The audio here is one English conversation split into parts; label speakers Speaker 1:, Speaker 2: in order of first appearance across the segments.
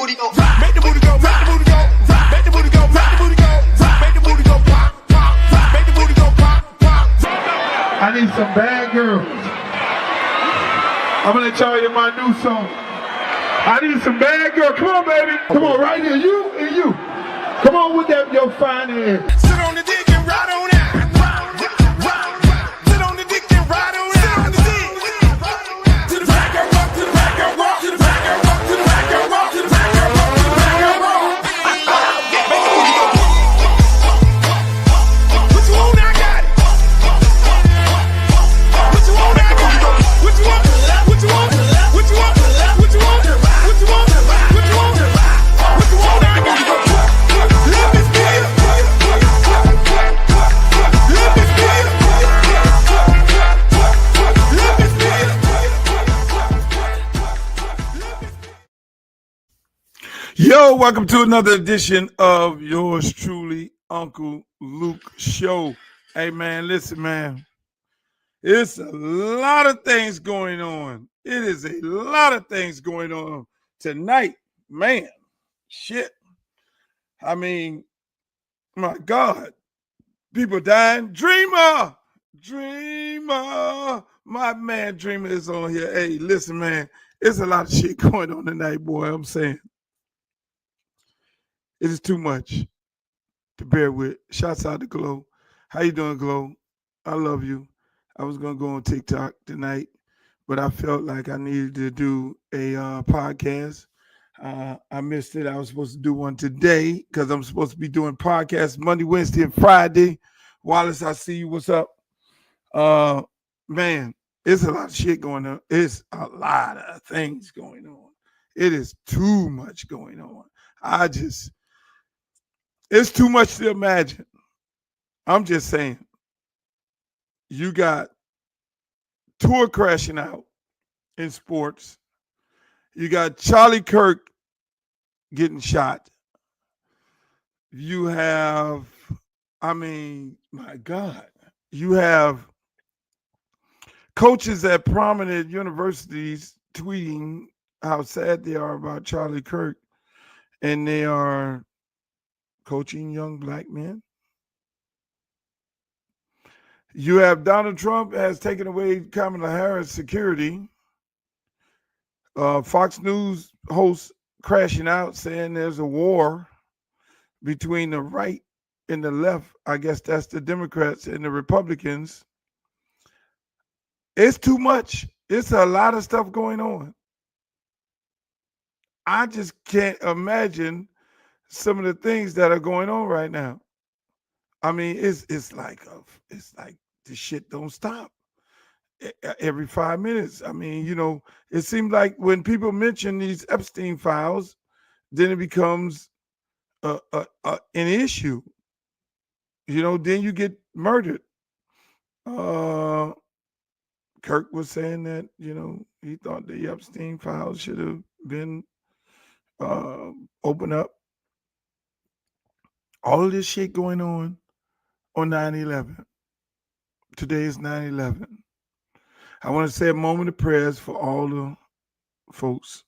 Speaker 1: booty go. Make the booty go. Make the booty go. Make the booty go. Make the booty go. Make the booty go. Pop, pop. Make the booty go. Pop, pop.
Speaker 2: I need some bad girls. I'm gonna let y'all hear my new song. I need some bad girls. Come on, baby. Come on, right here. You and you. Come on with that, your fine ass.
Speaker 1: Sit on the dick and ride on out. Sit on the dick and ride on out. Sit on the dick. To the back and rock, to the back and rock, to the back and rock, to the back and rock, to the back and rock, to the back and rock. What you want, I got it. What you want, I got it. What you want? What you want? What you want? What you want? What you want? What you want? What you want, I got it.
Speaker 2: Yo, welcome to another edition of yours truly, Uncle Luke Show. Hey, man, listen, man. It's a lot of things going on. It is a lot of things going on tonight. Man, shit. I mean, my God. People dying. Dreamer. My man Dreamer is on here. Hey, listen, man. It's a lot of shit going on tonight, boy. I'm saying. It is too much to bear with. Shouts out to Glow. How you doing, Glow? I love you. I was going to go on TikTok tonight, but I felt like I needed to do a podcast. I missed it. I was supposed to do one today because I'm supposed to be doing podcasts Monday, Wednesday, and Friday. Wallace, I see you. What's up? Man, it's a lot of shit going on. It's a lot of things going on. It is too much going on. It's too much to imagine. I'm just saying. You got tour crashing out in sports. You got Charlie Kirk getting shot. You have, my God. You have coaches at prominent universities tweeting how sad they are about Charlie Kirk, and they are coaching young black men. You have Donald Trump has taken away Kamala Harris' security. Fox News hosts crashing out saying there's a war between the right and the left. I guess that's the Democrats and the Republicans. It's too much. It's a lot of stuff going on. I just can't imagine some of the things that are going on right now. I mean, it's like the shit don't stop every 5 minutes. I mean, you know, it seems like when people mention these Epstein files, then it becomes an issue. You know, then you get murdered. Kirk was saying that, you know, he thought the Epstein files should have been opened up. All of this shit going on 9/11. Today is 9/11. I want to say a moment of prayers for all the folks.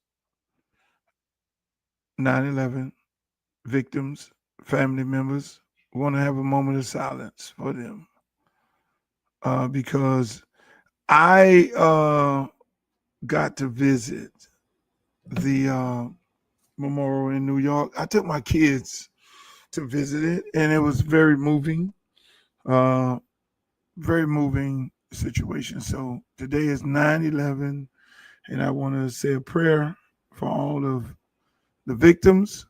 Speaker 2: 9/11 victims, family members. I want to have a moment of silence for them. Because I got to visit the memorial in New York. I took my kids to visit it, and it was very moving situation. So today is 9/11, and I want to say a prayer for all of the victims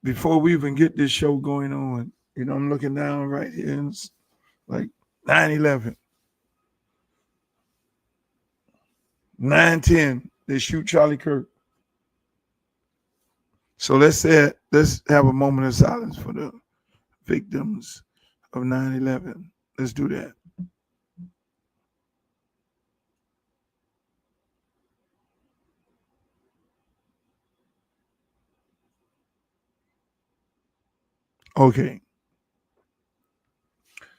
Speaker 2: before we even get this show going on. You know, I'm looking down right here, and it's like 9/11. 9/10, they shoot Charlie Kirk. So let's have a moment of silence for the victims of 9/11. Let's do that. Okay.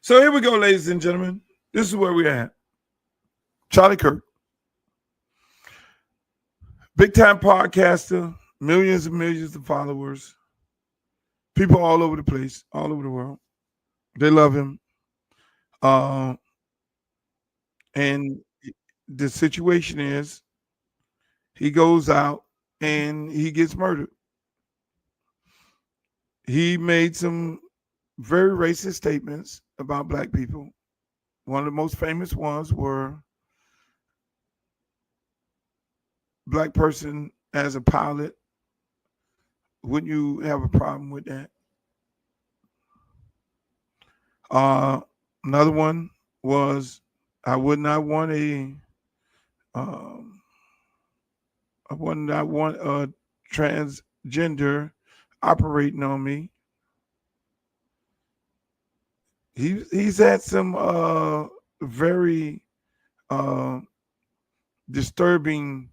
Speaker 2: So here we go, ladies and gentlemen. This is where we're at. Charlie Kirk, big time podcaster, millions and millions of followers, people all over the place, all over the world. They love him. Uh, and the situation is he goes out and he gets murdered. He made some very racist statements about black people. One of the most famous ones were black person as a pilot. Wouldn't you have a problem with that? Another one was I would not want um, I would not want a transgender operating on me. He's had some very uh, disturbing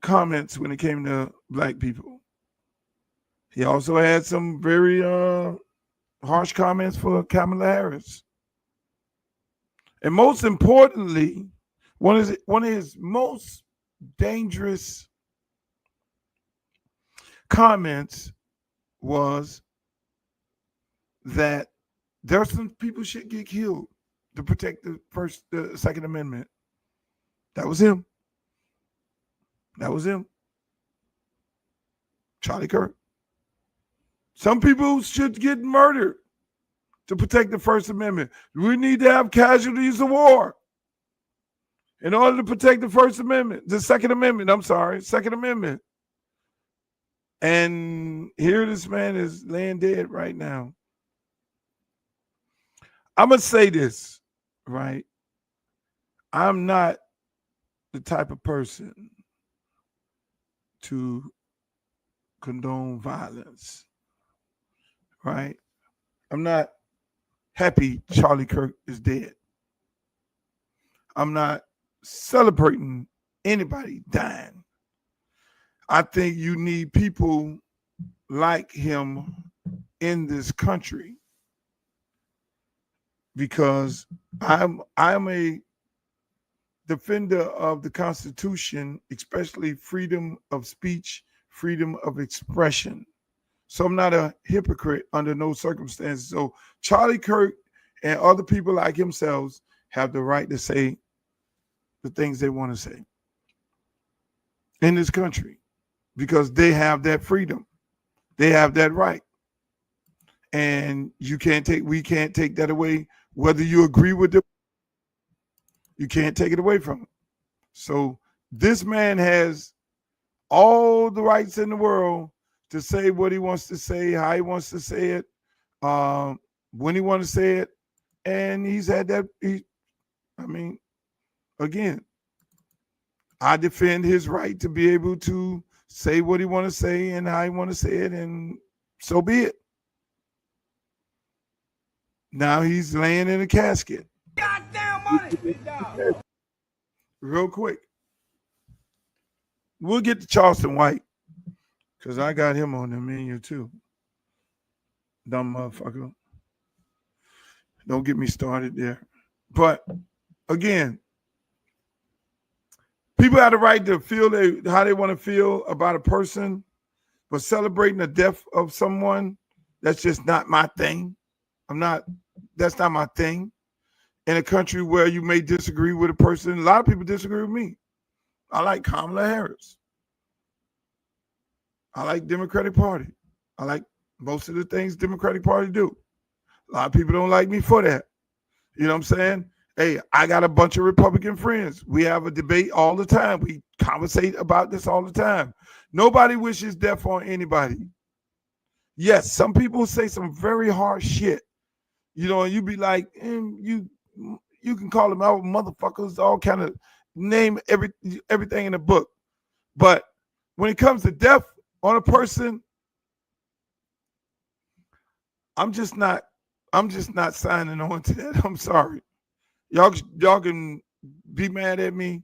Speaker 2: comments when it came to black people. He also had some very harsh comments for Kamala Harris. And most importantly, one of his most dangerous comments was that there are some people should get killed to protect the Second Amendment. That was him. That was him. Charlie Kirk. Some people should get murdered to protect the First Amendment. We need to have casualties of war in order to protect the First Amendment, the Second Amendment. I'm sorry, Second Amendment. And here this man is laying dead right now. I'm going to say this, right? I'm not the type of person to condone violence, right? I'm not happy Charlie Kirk is dead. I'm not celebrating anybody dying. I think you need people like him in this country because I'm a defender of the Constitution, especially freedom of speech, freedom of expression. So I'm not a hypocrite under no circumstances. So Charlie Kirk and other people like himself have the right to say the things they want to say in this country because they have that freedom. They have that right. And we can't take that away. Whether you agree with them, you can't take it away from them. So this man has all the rights in the world to say what he wants to say, how he wants to say it, when he wants to say it. And he's had that. Again, I defend his right to be able to say what he want to say and how he want to say it, and so be it. Now he's laying in a casket.
Speaker 1: Goddamn money.
Speaker 2: Real quick. We'll get to Charleston White because I got him on the menu too. Dumb motherfucker. Don't get me started there. But again, people have the right to feel how they want to feel about a person, but celebrating the death of someone, that's just not my thing. That's not my thing. In a country where you may disagree with a person, a lot of people disagree with me. I like Kamala Harris. I like Democratic Party. I like most of the things Democratic Party do. A lot of people don't like me for that. You know what I'm saying? Hey, I got a bunch of Republican friends. We have a debate all the time. We conversate about this all the time. Nobody wishes death on anybody. Yes, some people say some very harsh shit. You know, and you be like, you can call them out motherfuckers, all kind of name everything in the book. But when it comes to death on a person, I'm just not signing on to that. I'm sorry. Y'all can be mad at me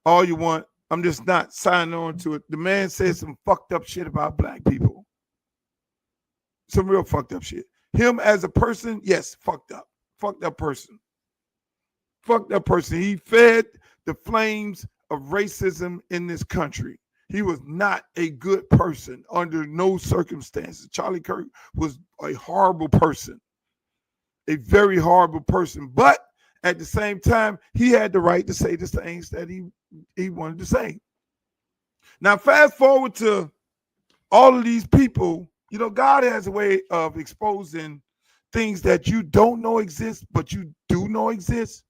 Speaker 2: all you want. I'm just not signing on to it. The man said some fucked up shit about black people. Some real fucked up shit. Him as a person, yes, fucked up. Fucked up person. Fucked up person. He fed the flames of racism in this country. He was not a good person under no circumstances. Charlie Kirk was a horrible person, a very horrible person. But at the same time, he had the right to say the things that he wanted to say. Now, fast forward to all of these people. You know, God has a way of exposing things that you don't know exist, but you do know exist.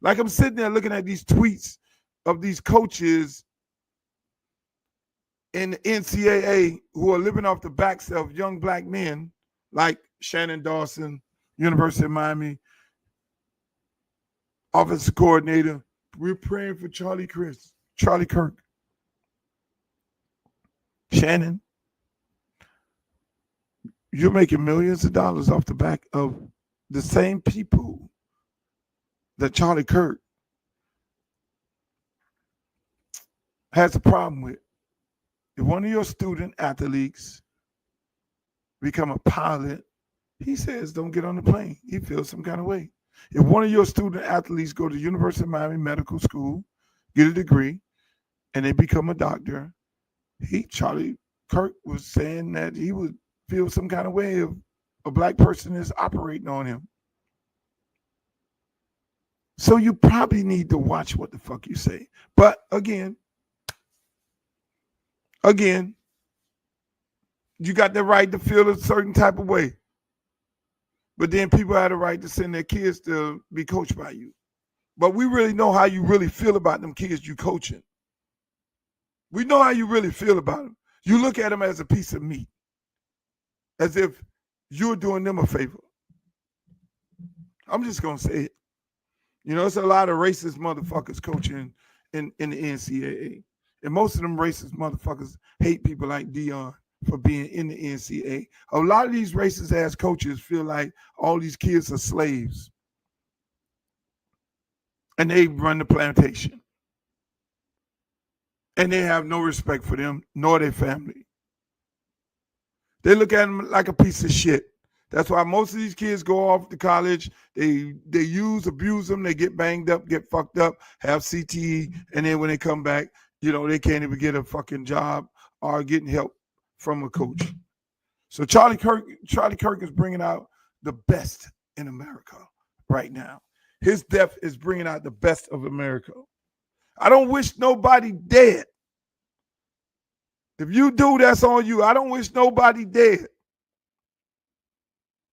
Speaker 2: Like I'm sitting there looking at these tweets of these coaches in the NCAA who are living off the backs of young black men like Shannon Dawson, University of Miami, offensive coordinator. We're praying for Charlie Kirk. Shannon, you're making millions of dollars off the back of the same people that Charlie Kirk has a problem with. If one of your student athletes become a pilot, he says don't get on the plane. He feels some kind of way. If one of your student athletes go to the University of Miami Medical School, get a degree, and they become a doctor, Charlie Kirk was saying that he would feel some kind of way if a black person is operating on him. So you probably need to watch what the fuck you say. But again, you got the right to feel a certain type of way. But then people have the right to send their kids to be coached by you. But we really know how you really feel about them kids you coaching. We know how you really feel about them. You look at them as a piece of meat, as if you're doing them a favor. I'm just going to say it. You know, it's a lot of racist motherfuckers coaching in the NCAA. And most of them racist motherfuckers hate people like Dion for being in the NCAA. A lot of these racist ass coaches feel like all these kids are slaves. And they run the plantation. And they have no respect for them nor their family. They look at them like a piece of shit. That's why most of these kids go off to college. They abuse them. They get banged up, get fucked up, have CTE, and then when they come back, you know, they can't even get a fucking job or getting help from a coach. So Charlie Kirk is bringing out the best in America right now. His death is bringing out the best of America. I don't wish nobody dead. If you do, that's on you. I don't wish nobody dead.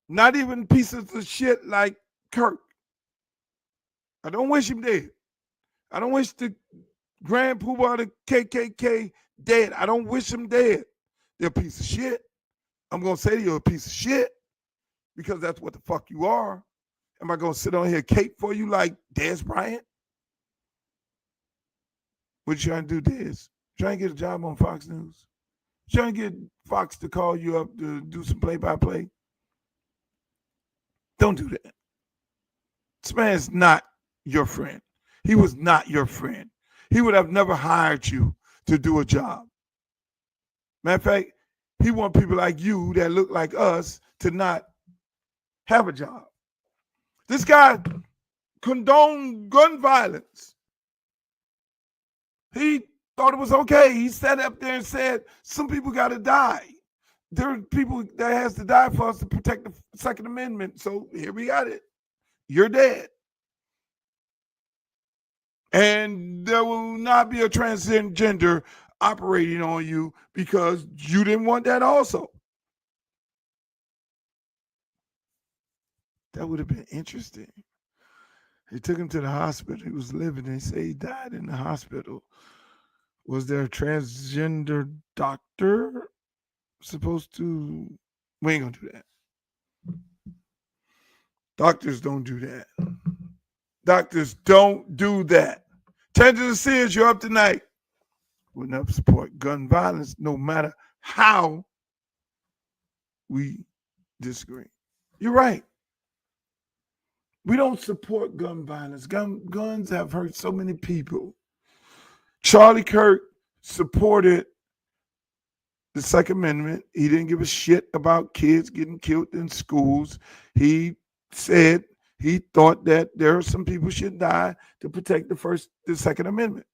Speaker 2: Not even pieces of shit like Kirk. I don't wish him dead. I don't wish the Grand Poobah of the KKK dead. I don't wish him dead. They're a piece of shit. I'm going to say you're a piece of shit because that's what the fuck you are. Am I going to sit on here cape for you like Dez Bryant? What you trying to do, Dez? Trying to get a job on Fox News? Trying to get Fox to call you up to do some play-by-play? Don't do that. This man is not your friend. He was not your friend. He would have never hired you to do a job. Matter of fact, he wants people like you that look like us to not have a job. This guy condoned gun violence. He thought it was okay. He sat up there and said, some people got to die. There are people that has to die for us to protect the Second Amendment. So here we got it. You're dead. And there will not be a transgender operating on you because you didn't want that also. That would have been interesting. They took him to the hospital. He was living. They say he died in the hospital. Was there a transgender doctor supposed to? We ain't gonna do that. Doctors don't do that. Doctors don't do that. Attention to Sears, you're up tonight. We'll never support gun violence, no matter how we disagree. You're right. We don't support gun violence. Guns have hurt so many people. Charlie Kirk supported the Second Amendment. He didn't give a shit about kids getting killed in schools. He said he thought that there are some people should die to protect the Second Amendment.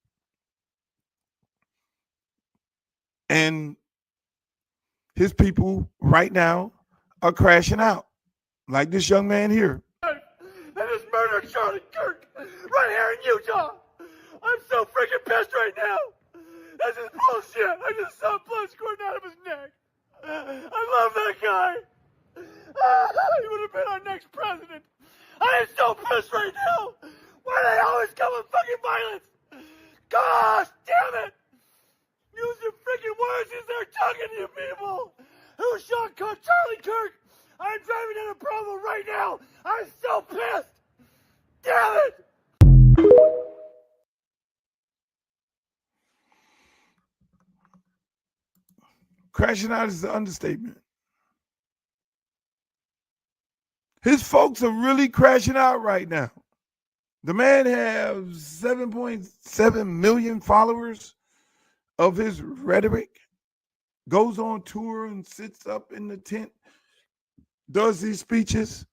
Speaker 2: And his people right now are crashing out, like this young man here.
Speaker 1: And this murder Charlie Kirk right here in Utah. I'm so freaking pissed right now. This is bullshit. I just saw blood squirting out of his neck. I love that guy. He would have been our next president. I am so pissed right now. Why do they always come with fucking violence? Gosh damn it. Use your freaking words as they're talking to you people. Who shot Charlie Kirk? I'm driving down a Provo right now. I'm so pissed. Damn it.
Speaker 2: Crashing out is the understatement. His folks are really crashing out right now. The man has 7.7 million followers of his rhetoric, goes on tour and sits up in the tent, does these speeches.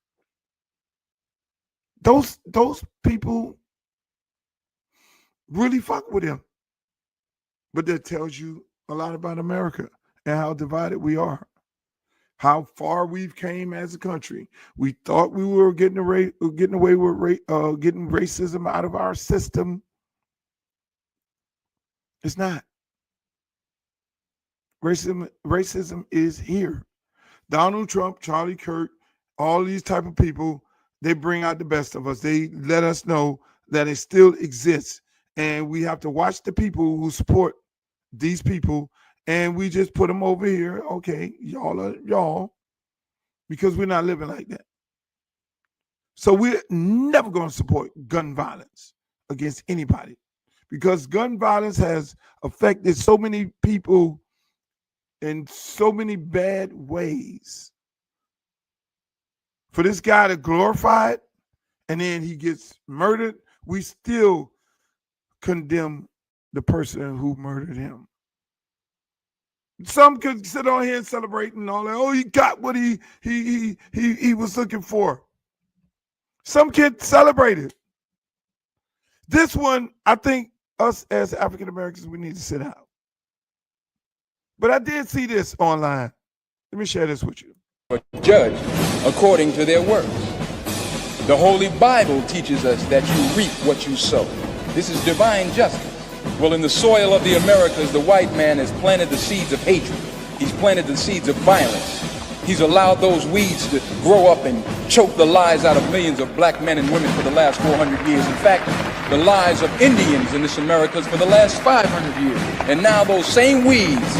Speaker 2: Those people really fuck with him. But that tells you a lot about America and how divided we are, how far we've came as a country. We thought we were getting away with getting racism out of our system. It's not. Racism is here. Donald Trump, Charlie Kirk, all these type of people, they bring out the best of us. They let us know that it still exists. And we have to watch the people who support these people, and we just put them over here. Okay, y'all are y'all, because we're not living like that. So we're never going to support gun violence against anybody, because gun violence has affected so many people in so many bad ways. For this guy to glorify it and then he gets murdered, we still condemn the person who murdered him. Some could sit on here and celebrate and all that. Oh, he got what he was looking for. Some kids celebrate it. This one, I think us as African Americans, we need to sit out. But I did see this online. Let me share this with you.
Speaker 3: Judged according to their works. The Holy Bible teaches us that you reap what you sow. This is divine justice. Well, in the soil of the Americas, the white man has planted the seeds of hatred. He's planted the seeds of violence. He's allowed those weeds to grow up and choke the lives out of millions of black men and women for the last 400 years. In fact, the lives of Indians in this Americas for the last 500 years. And now those same weeds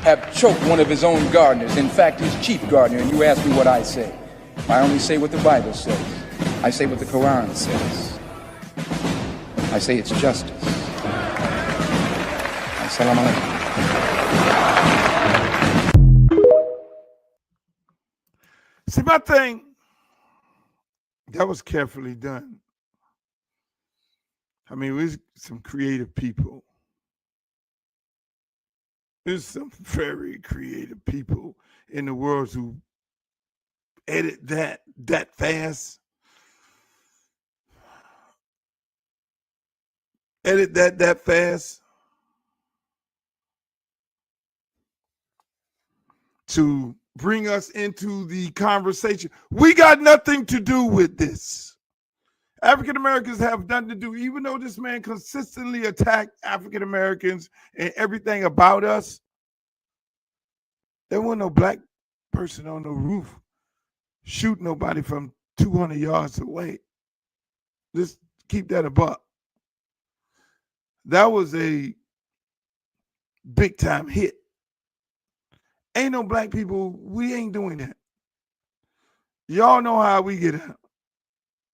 Speaker 3: have choked one of his own gardeners. In fact, his chief gardener. And you ask me what I say. I only say what the Bible says. I say what the Quran says. I say it's justice. Assalamu alaikum.
Speaker 2: See, my thing, that was carefully done. I mean, we're some creative people. There's some very creative people in the world who edit that fast. Edit that fast to bring us into the conversation. We got nothing to do with this. African Americans have nothing to do, even though this man consistently attacked African Americans and everything about us. There wasn't no black person on the roof shooting nobody from 200 yards away. Just keep that a buck. That was a big time hit. Ain't no black people, we ain't doing that. Y'all know how we get out.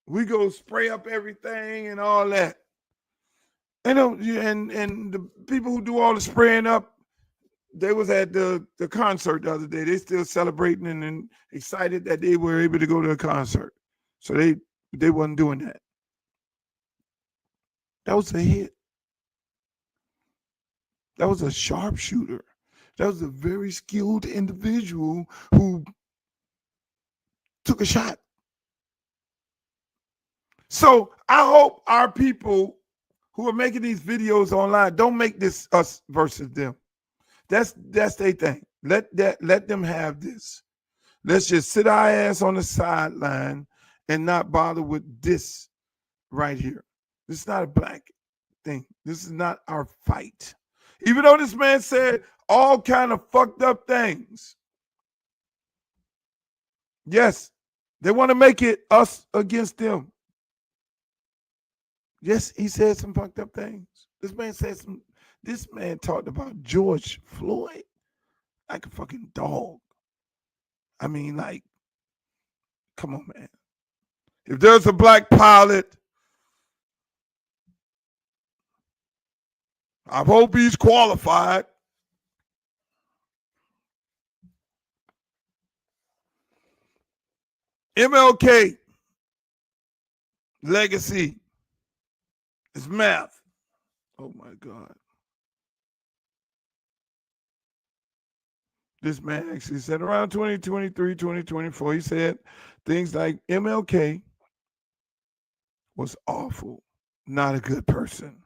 Speaker 2: We go spray up everything and all that. And the people who do all the spraying up, they was at the concert the other day. They still celebrating and excited that they were able to go to a concert. So they wasn't doing that. That was a hit. That was a sharpshooter. That was a very skilled individual who took a shot. So I hope our people who are making these videos online don't make this us versus them. That's their thing. Let them have this. Let's just sit our ass on the sideline and not bother with this right here. This is not a black thing. This is not our fight. Even though this man said all kind of fucked up things. Yes, they want to make it us against them. Yes, he said some fucked up things. This man talked about George Floyd like a fucking dog. I mean, like, come on, man. If there's a black pilot, I hope he's qualified. MLK legacy is math. Oh my God. This man actually said around 2023, 2024, he said things like MLK was awful, not a good person.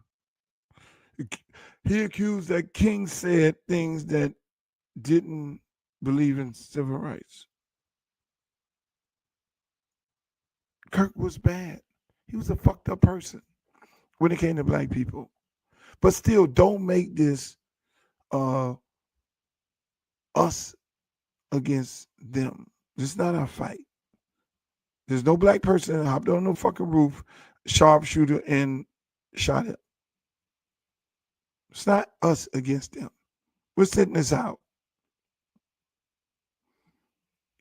Speaker 2: He accused that King said things that didn't believe in civil rights. Kirk was bad. He was a fucked up person when it came to black people. But still, don't make this us against them. This is not our fight. There's no black person that hopped on no fucking roof, sharpshooter, and shot him. It's not us against them. We're sitting this out.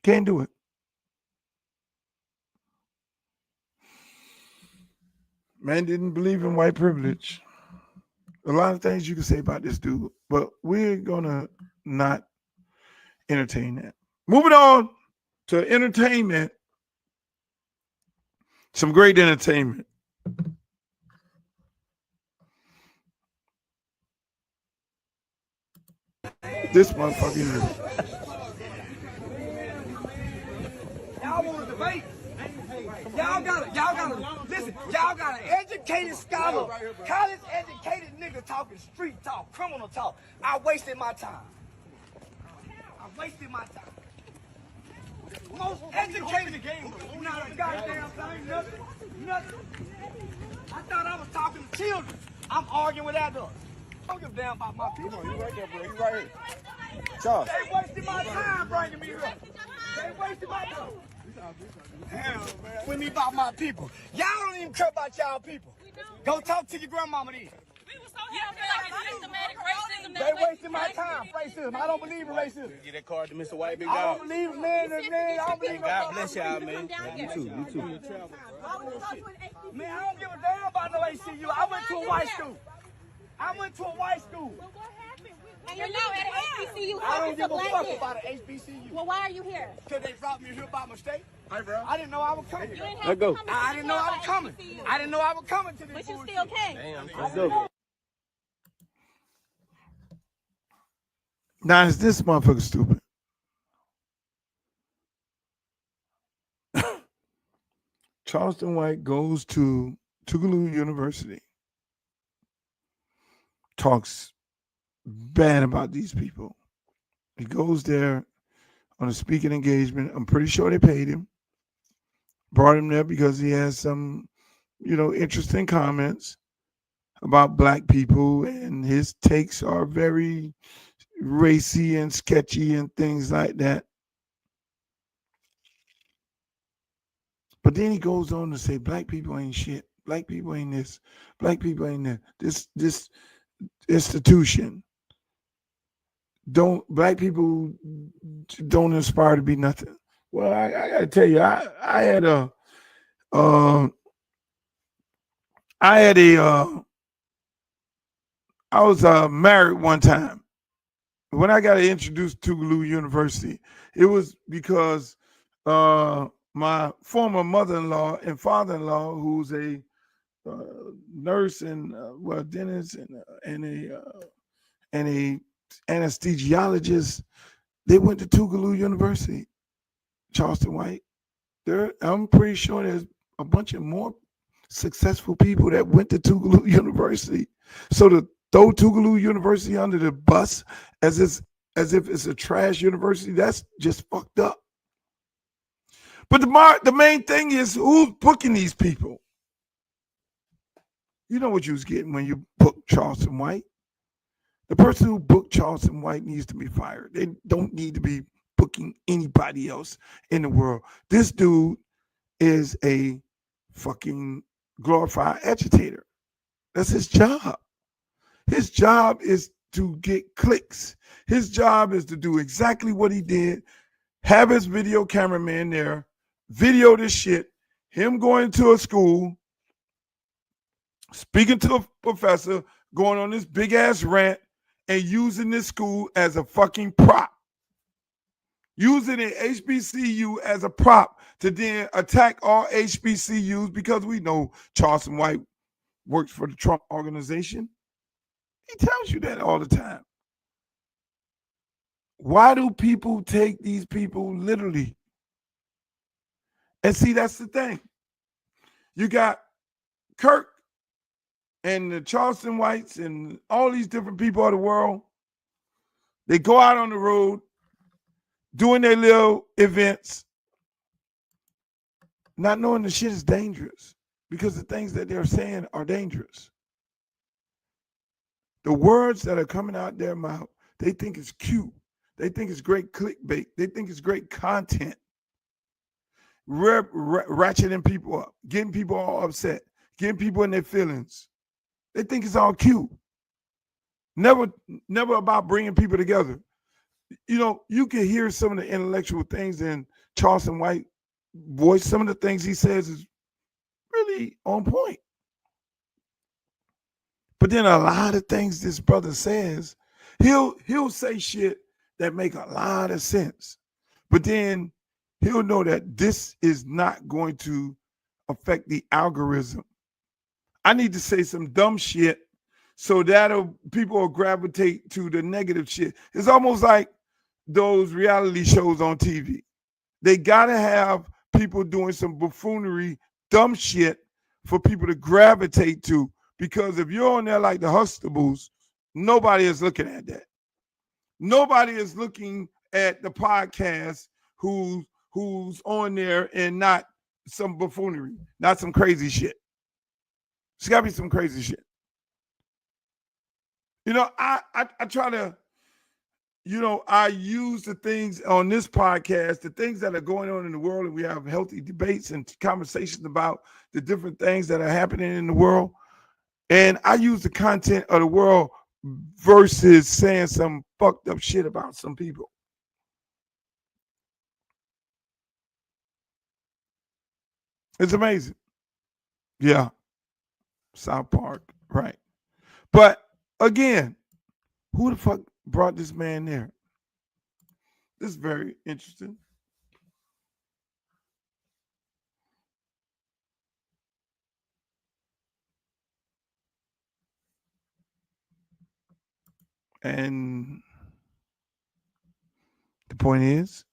Speaker 2: Can't do it. Man didn't believe in white privilege. A lot of things you can say about this dude, but we're gonna not entertain that. Moving on to entertainment. Some great entertainment. This motherfucker here.
Speaker 4: Y'all want to debate? Y'all gotta, listen, y'all got an educated scholar, college educated nigga talking street talk, criminal talk. I wasted my time. Most educated game, not a goddamn thing, nothing. I thought I was talking to children. I'm arguing with adults. Don't give a damn about my people.
Speaker 5: You right there, bro. You right here. Charles.
Speaker 4: They wasted my time bringing me here. They wasted my time. Hell, man. With me about my people. Y'all don't even care about y'all people. Go talk to your grandmama then. They wasted my time. Racism. I don't believe in racism.
Speaker 5: Get that card to Mr. White, big
Speaker 4: I
Speaker 5: dog.
Speaker 4: don't believe in man. I don't believe in
Speaker 5: God bless y'all, man. You too.
Speaker 4: Man, I don't give a damn about no HCU. I went to a white school.
Speaker 6: And you're now at an HBCU.
Speaker 4: I don't
Speaker 6: It's a
Speaker 4: give a
Speaker 6: black
Speaker 4: fuck
Speaker 6: kid.
Speaker 4: about an HBCU.
Speaker 6: Well, why are you here?
Speaker 4: Because they brought me here by mistake.
Speaker 5: Hey, bro.
Speaker 4: I didn't know I was coming.
Speaker 6: You didn't have
Speaker 5: Let go.
Speaker 6: to come to
Speaker 4: I didn't know I was
Speaker 6: HBCU.
Speaker 4: coming. I didn't know I was coming to this
Speaker 6: But you
Speaker 4: bullshit.
Speaker 6: still came.
Speaker 5: Damn, let's go.
Speaker 2: Now, is this motherfucker stupid? Charleston White goes to Tougaloo University, talks bad about these people. He goes there on a speaking engagement. I'm pretty sure they paid him. Brought him there because he has some, interesting comments about black people, and his takes are very racy and sketchy and things like that. But then he goes on to say black people ain't shit. Black people ain't this. Black people ain't that. This institution. Black people don't aspire to be nothing. Well, I gotta tell you, I was married one time. When I got introduced to Tougaloo University, it was because my former mother-in-law and father-in-law, who's a nurse and dentist and a anesthesiologist, they went to Tougaloo University, Charleston White. I'm pretty sure there's a bunch of more successful people that went to Tougaloo University. So to throw Tougaloo University under the bus as if it's a trash university. That's just fucked up. But the main thing is who's booking these people. You know what you was getting when you booked Charleston White. The person who booked Charleston White needs to be fired. They don't need to be booking anybody else in the world. This dude is a fucking glorified agitator. That's his job. His job is to get clicks. His job is to do exactly what he did. Have his video cameraman there, video this shit, him going to a school, speaking to a professor, going on this big ass rant, and using this school as a fucking prop. Using an HBCU as a prop to then attack all HBCUs because we know Charleston White works for the Trump organization. He tells you that all the time. Why do people take these people literally? And see, that's the thing. You got Kirk and the Charleston Whites and all these different people of the world. They go out on the road doing their little events, not knowing the shit is dangerous because the things that they're saying are dangerous. The words that are coming out their mouth, they think it's cute. They think it's great clickbait. They think it's great content. Ratcheting people up, getting people all upset, getting people in their feelings. They think it's all cute. Never about bringing people together. You know, you can hear some of the intellectual things in Charleston White voice. Some of the things he says is really on point. But then a lot of things this brother says, he'll say shit that make a lot of sense. But then he'll know that this is not going to affect the algorithm. I need to say some dumb shit so that people will gravitate to the negative shit. It's almost like those reality shows on TV. They gotta have people doing some buffoonery, dumb shit for people to gravitate to. Because if you're on there like the Huxtables, nobody is looking at that. Nobody is looking at the podcast who's on there and not some buffoonery, not some crazy shit. It's got to be some crazy shit. You know, I try to, I use the things on this podcast, the things that are going on in the world, and we have healthy debates and conversations about the different things that are happening in the world. And I use the content of the world versus saying some fucked up shit about some people. It's amazing. Yeah. South Park, right. But again, who the fuck brought this man there? This is very interesting. And the point is,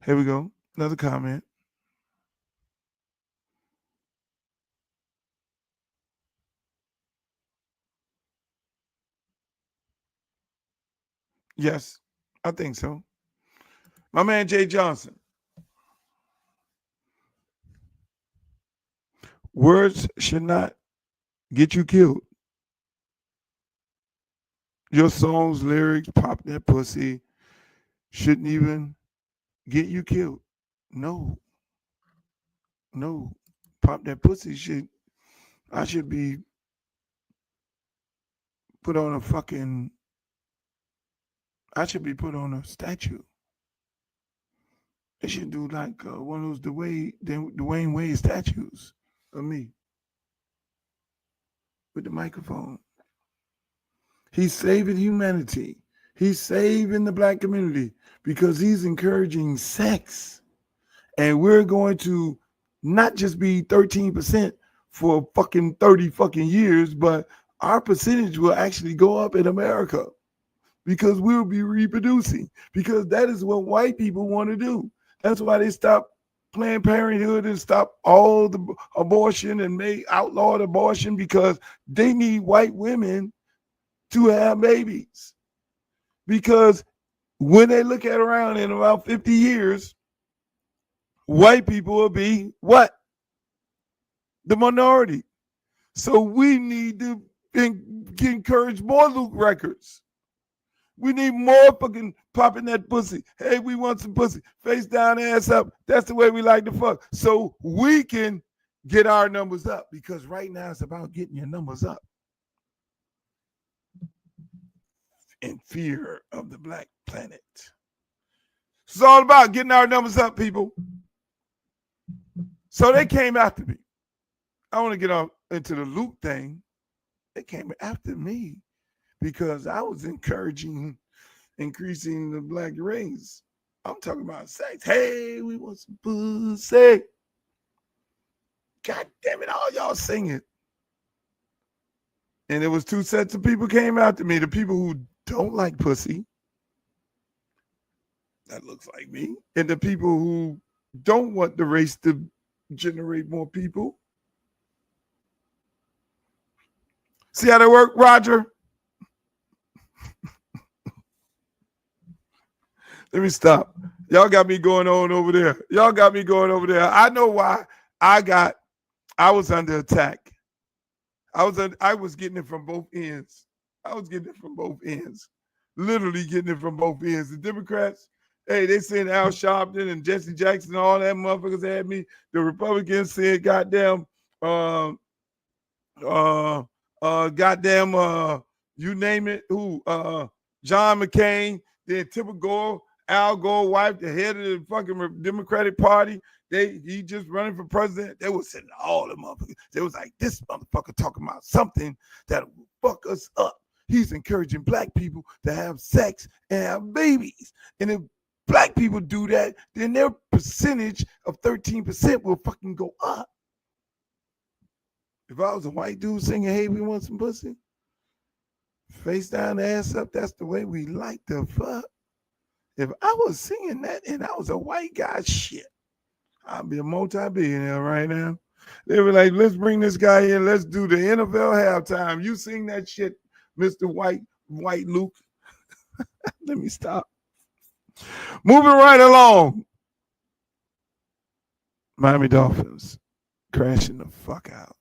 Speaker 2: here we go. Another comment. Yes, I think so. My man Jay Johnson. Words should not get you killed. Your songs, lyrics, pop that pussy, shouldn't even get you killed. No. Pop that pussy I should be put on a statue. They should do like one of those Dwayne Wade statues of me with the microphone. He's saving humanity. He's saving the black community because he's encouraging sex. And we're going to not just be 13% for fucking 30 fucking years, but our percentage will actually go up in America because we'll be reproducing, because that is what white people want to do. That's why they stopped Planned Parenthood and stop all the abortion and make outlawed abortion because they need white women to have babies. Because when they look at around in about 50 years, white people will be what? The minority. So we need to encourage more Luke records. We need more fucking popping that pussy. Hey, we want some pussy. Face down, ass up. That's the way we like to fuck. So we can get our numbers up, because right now it's about getting your numbers up. In fear of the black planet. It's all about getting our numbers up, people. So they came after me. I want to get on into the Luke thing. They came after me because I was increasing the black race. I'm talking about sex. Hey, we want some pussy. God damn it, all y'all singing. And there was two sets of people came after me. The people who don't like pussy, that looks like me, and the people who don't want the race to generate more people. See how that work, Roger? Let me stop. Y'all got me going on over there. I know why I was under attack. I was getting it from both ends. Literally getting it from both ends. The Democrats, hey, they saying Al Sharpton and Jesse Jackson and all that motherfuckers had me. The Republicans said goddamn you name it, who John McCain, then Tipper Gore, Al Gore wife, the head of the fucking Democratic Party. He just running for president. They was sitting all the motherfuckers. They was like, this motherfucker talking about something that will fuck us up. He's encouraging black people to have sex and have babies. And if black people do that, then their percentage of 13% will fucking go up. If I was a white dude singing, hey, we want some pussy, face down, ass up, that's the way we like to fuck. If I was singing that and I was a white guy, shit, I'd be a multi-billionaire right now. They were like, let's bring this guy in. Let's do the NFL halftime. You sing that shit, Mr. White Luke. Let me stop. Moving right along. Miami Dolphins crashing the fuck out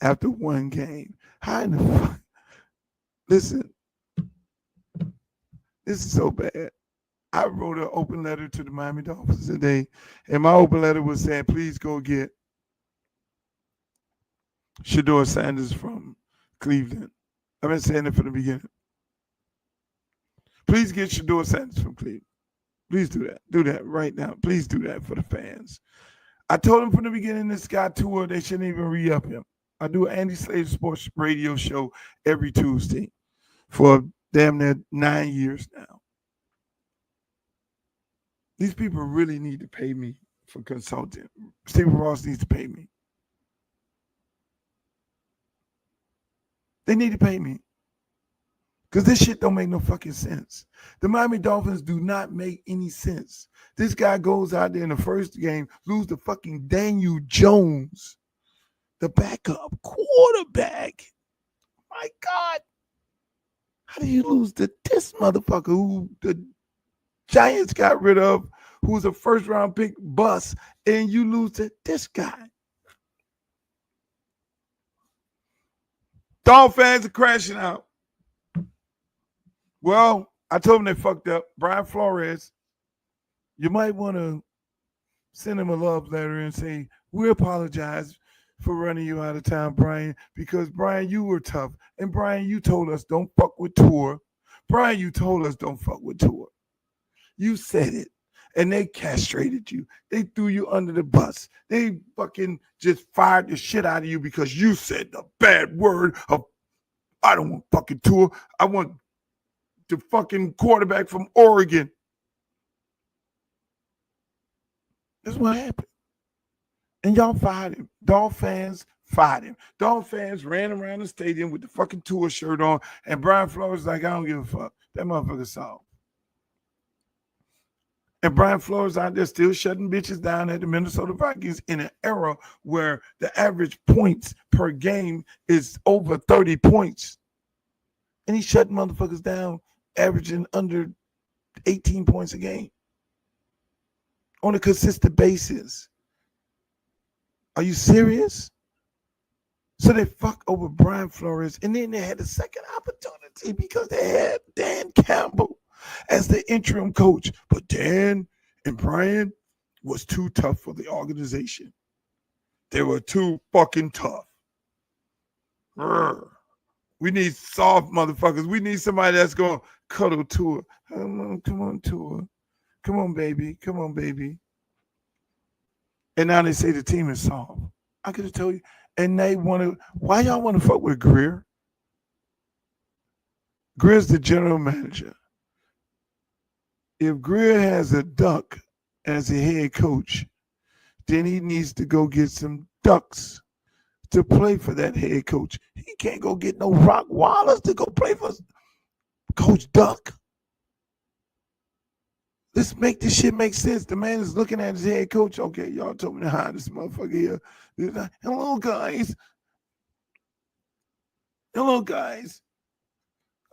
Speaker 2: after one game. How in the fuck? Listen, this is so bad. I wrote an open letter to the Miami Dolphins today, and my open letter was saying, please go get Shedeur Sanders from Cleveland. I've been saying it from the beginning. Please get Shedeur Sanders from Cleveland. Please do that. Do that right now. Please do that for the fans. I told him from the beginning, this guy tour, they shouldn't even re-up him. I do an Andy Slater Sports radio show every Tuesday for damn near 9 years now. These people really need to pay me for consulting. Stephen Ross needs to pay me. They need to pay me. Because this shit don't make no fucking sense. The Miami Dolphins do not make any sense. This guy goes out there in the first game, lose to fucking Daniel Jones, the backup quarterback. My God. How do you lose to this motherfucker who the Giants got rid of, who's a first-round pick bust, and you lose to this guy? Dolphin fans are crashing out. Well, I told them they fucked up. Brian Flores, you might want to send him a love letter and say, we apologize for running you out of town, Brian, because, Brian, you were tough. And, Brian, you told us don't fuck with Tour. Brian, you told us don't fuck with Tour. You said it. And they castrated you. They threw you under the bus. They fucking just fired the shit out of you because you said the bad word of, I don't want fucking Tour. I want the fucking quarterback from Oregon. That's what happened. And y'all fired him. Dolphin fans fired him. Dolphin fans ran around the stadium with the fucking Tour shirt on, and Brian Flores was like, I don't give a fuck. That motherfucker soft. And Brian Flores out there still shutting bitches down at the Minnesota Vikings in an era where the average points per game is over 30 points. And he's shutting motherfuckers down, averaging under 18 points a game on a consistent basis. Are you serious? So they fuck over Brian Flores, and then they had a second opportunity because they had Dan Campbell as the interim coach. But Dan and Brian was too tough for the organization. They were too fucking tough. We need soft motherfuckers. We need somebody that's going to cuddle Tua. Come on, Tua. Come on, baby. Come on, baby. And now they say the team is soft. I could have told you. And they want to, why y'all want to fuck with Greer? Greer's the general manager. If Greer has a duck as a head coach, then he needs to go get some ducks to play for that head coach. He can't go get no Rock Wallace to go play for Coach Duck. Let's make this shit make sense. The man is looking at his head coach. Okay, y'all told me to hire this motherfucker here. Hello, guys. Hello, guys.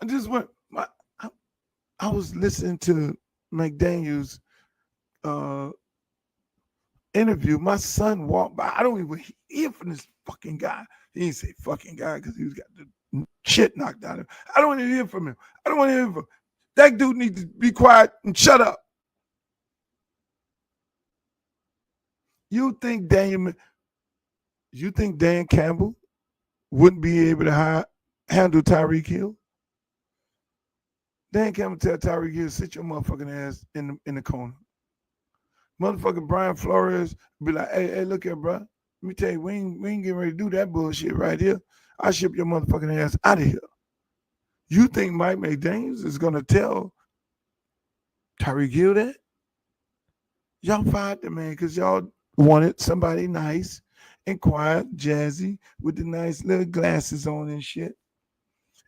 Speaker 2: I just went. I was listening to McDaniel's interview. My son walked by. I don't even hear from this fucking guy. He didn't say fucking guy because he was got the shit knocked out of him. I don't want to hear from him. I don't want to hear from him. That dude needs to be quiet and shut up. You think Dan Campbell wouldn't be able to handle Tyreek Hill? Dan Campbell tell Tyreek Hill, sit your motherfucking ass in the corner. Motherfucking Brian Flores be like, hey, look here, bro. Let me tell you, we ain't getting ready to do that bullshit right here. I'll ship your motherfucking ass out of here. You think Mike McDaniels is going to tell Tyreek Hill that? Y'all fired the man because y'all wanted somebody nice and quiet, jazzy, with the nice little glasses on and shit.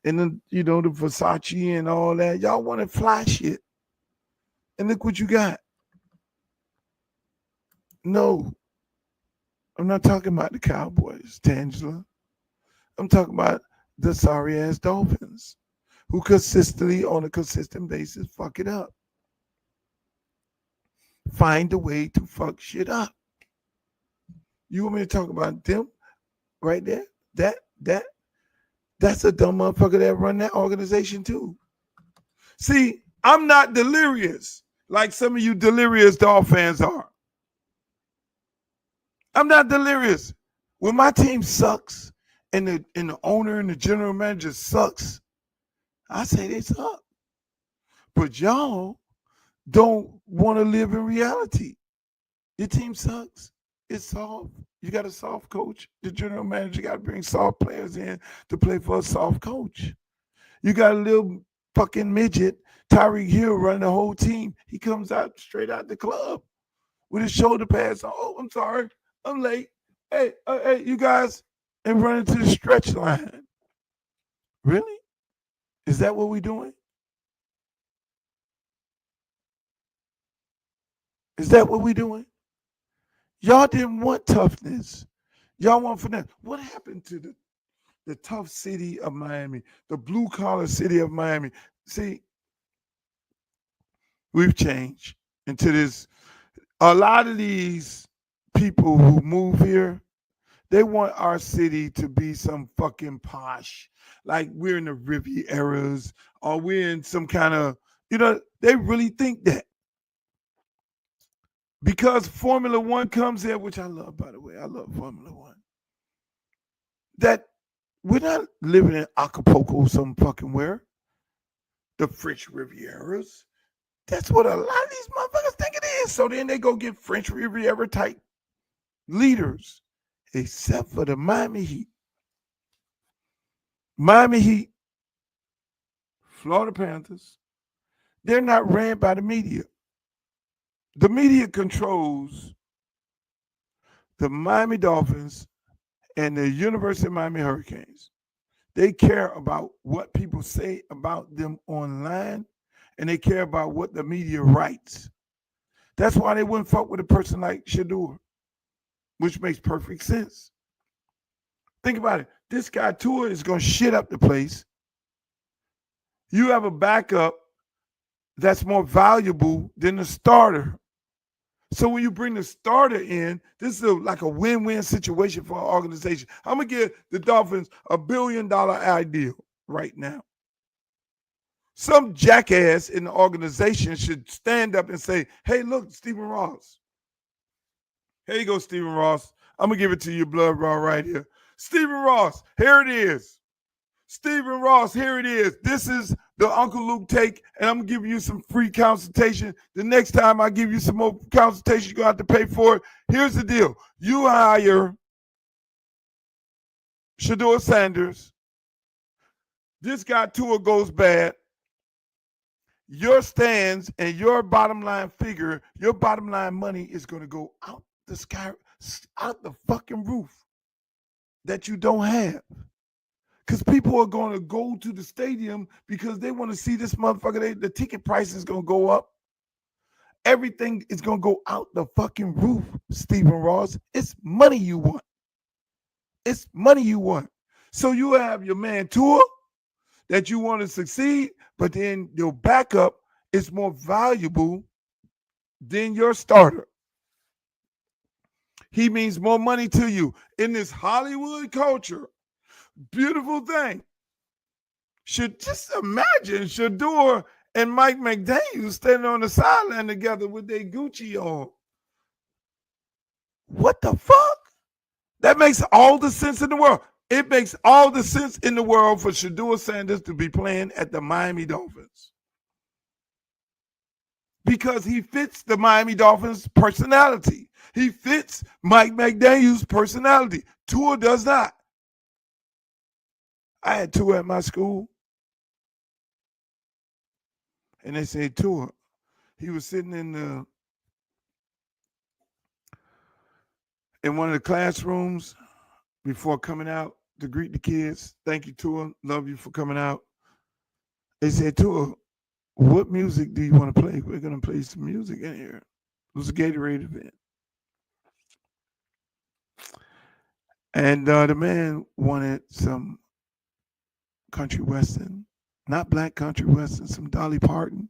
Speaker 2: And then, the Versace and all that. Y'all wanted fly shit. And look what you got. No. I'm not talking about the Cowboys, Tangela. I'm talking about the sorry-ass Dolphins who consistently, on a consistent basis, fuck it up. Find a way to fuck shit up. You want me to talk about them right there? That's a dumb motherfucker that run that organization too. See, I'm not delirious like some of you delirious Dolphin fans are. I'm not delirious. When my team sucks and the owner and the general manager sucks, I say they suck. But y'all don't want to live in reality. Your team sucks. It's soft. You got a soft coach. The general manager got to bring soft players in to play for a soft coach. You got a little fucking midget, Tyreek Hill, running the whole team. He comes out straight out the club with his shoulder pads on. Oh, I'm sorry. I'm late. Hey, you guys, and running to the stretch line. Really? Is that what we're doing? Is that what we're doing? Y'all didn't want toughness. Y'all want finesse. What happened to the tough city of Miami, the blue-collar city of Miami? See, we've changed into this. A lot of these people who move here, they want our city to be some fucking posh, like we're in the Rivieras or we're in some kind of, they really think that. Because Formula One comes in, which I love, by the way. I love Formula One. That we're not living in Acapulco some fucking where. The French Rivieras. That's what a lot of these motherfuckers think it is. So then they go get French Riviera type leaders. Except for the Miami Heat. Miami Heat, Florida Panthers, they're not ran by the media. The media controls the Miami Dolphins and the University of Miami Hurricanes. They care about what people say about them online, and they care about what the media writes. That's why they wouldn't fuck with a person like Shador, which makes perfect sense. Think about it. This guy Tua is going to shit up the place. You have a backup that's more valuable than the starter. So when you bring the starter in, this is like a win-win situation for our organization. I'm going to give the Dolphins $1 billion idea right now. Some jackass in the organization should stand up and say, hey, look, Stephen Ross. Here you go, Stephen Ross. I'm going to give it to you, blood raw right here. Stephen Ross, here it is. Stephen Ross, here it is. This is the Uncle Luke take, and I'm going to give you some free consultation. The next time I give you some more consultation, you're going to have to pay for it. Here's the deal. You hire Shador Sanders. This guy Tua goes bad. Your stands and your bottom line figure, your bottom line money is going to go out the sky, out the fucking roof that you don't have. Because people are going to go to the stadium because they want to see this motherfucker. The ticket price is going to go up. Everything is going to go out the fucking roof, Stephen Ross. It's money you want. It's money you want. So you have your man Tua that you want to succeed, but then your backup is more valuable than your starter. He means more money to you. In this Hollywood culture, beautiful thing. Should just imagine Shador and Mike McDaniel standing on the sideline together with their Gucci on. What the fuck? That makes all the sense in the world. It makes all the sense in the world for Shador Sanders to be playing at the Miami Dolphins. Because he fits the Miami Dolphins personality. He fits Mike McDaniel's personality. Tua does not. I had Tua at my school. And they said, Tua, he was sitting in one of the classrooms before coming out to greet the kids. Thank you, Tua. Love you for coming out. They said, Tua, what music do you want to play? We're going to play some music in here. It was a Gatorade event. And the man wanted some country western, not black country western, some Dolly Parton.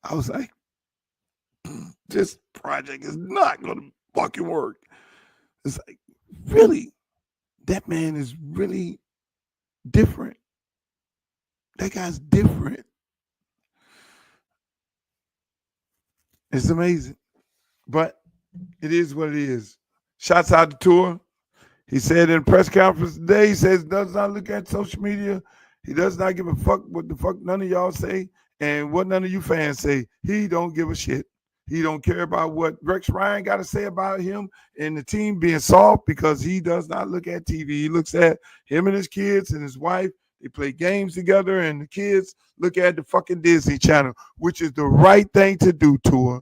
Speaker 2: I was like, this project is not going to fucking work. It's like, really? That man is really different. That guy's different. It's amazing. But it is what it is. Shouts out to Tua. He said in a press conference today, he says does not look at social media. He does not give a fuck what the fuck none of y'all say and what none of you fans say. He don't give a shit. He don't care about what Rex Ryan got to say about him and the team being soft because he does not look at TV. He looks at him and his kids and his wife. They play games together and the kids look at the fucking Disney Channel, which is the right thing to do, Tua.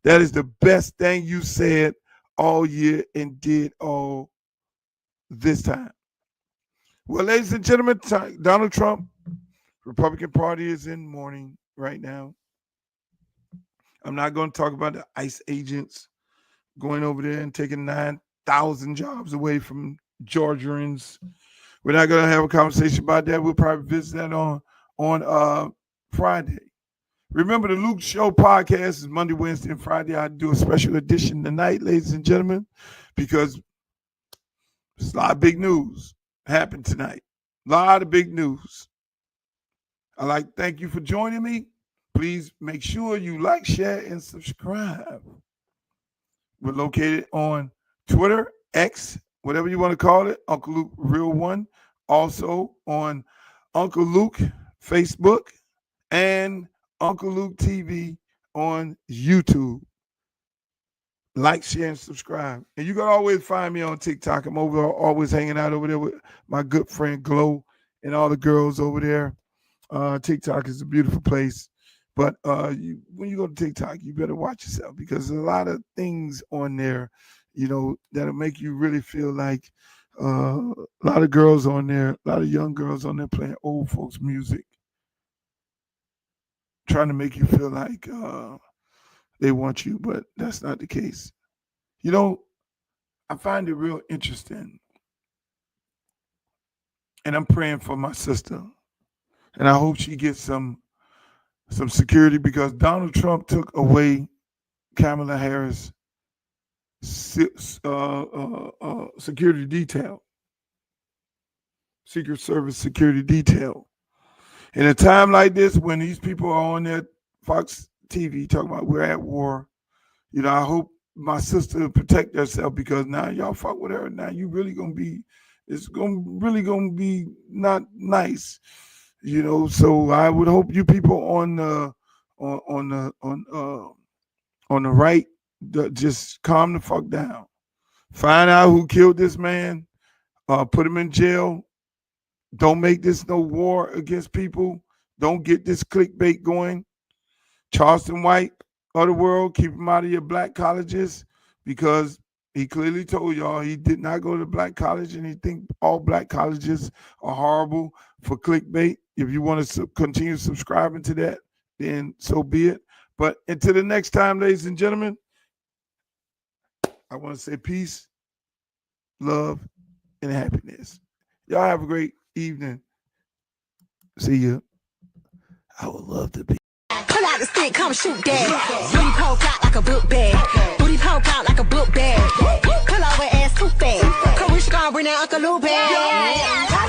Speaker 2: That is the best thing you said all year and did all this time. Well, ladies and gentlemen, Donald Trump, Republican Party is in mourning right now. I'm not going to talk about the ICE agents going over there and taking 9,000 jobs away from Georgians. We're not going to have a conversation about that. We'll probably visit that on Friday. Remember, the Luke Show podcast is Monday, Wednesday, and Friday. I do a special edition tonight, ladies and gentlemen, because there's a lot of big news happened tonight. A lot of big news. I'd like to thank you for joining me. Please make sure you like, share, and subscribe. We're located on Twitter, X, whatever you want to call it, Uncle Luke Real One. Also on Uncle Luke Facebook and Uncle Luke TV on YouTube. Like, share, and subscribe. And you can always find me on TikTok. I'm always hanging out over there with my good friend Glow and all the girls over there. TikTok is a beautiful place. But when you go to TikTok, you better watch yourself because there's a lot of things on there, that'll make you really feel like a lot of girls on there, a lot of young girls on there playing old folks music. trying to make you feel like they want you, but that's not the case. You know, I find it real interesting, and I'm praying for my sister, and I hope she gets some security, because Donald Trump took away Kamala Harris' security detail, Secret Service security detail. In a time like this, when these people are on their Fox TV talking about we're at war, you know, I hope my sister will protect herself, because now y'all fuck with her. Now you really gonna be, it's really gonna be not nice, you know. So I would hope you people on the right, just calm the fuck down. Find out who killed this man. Put him in jail. Don't make this no war against people. Don't get this clickbait going. Charleston White of the world, keep him out of your black colleges, because he clearly told y'all he did not go to black college, and he think all black colleges are horrible for clickbait. If you want to continue subscribing to that, then so be it. But until the next time, ladies and gentlemen, I want to say peace, love, and happiness. Y'all have a great evening. See you. I would love to be.
Speaker 7: Pull out the stick, come shoot that. Booty poke out like a book bag. Booty poke out like a book bag. Pull over ass too fast. Come wish you gonna bring that Uncle Lou bag.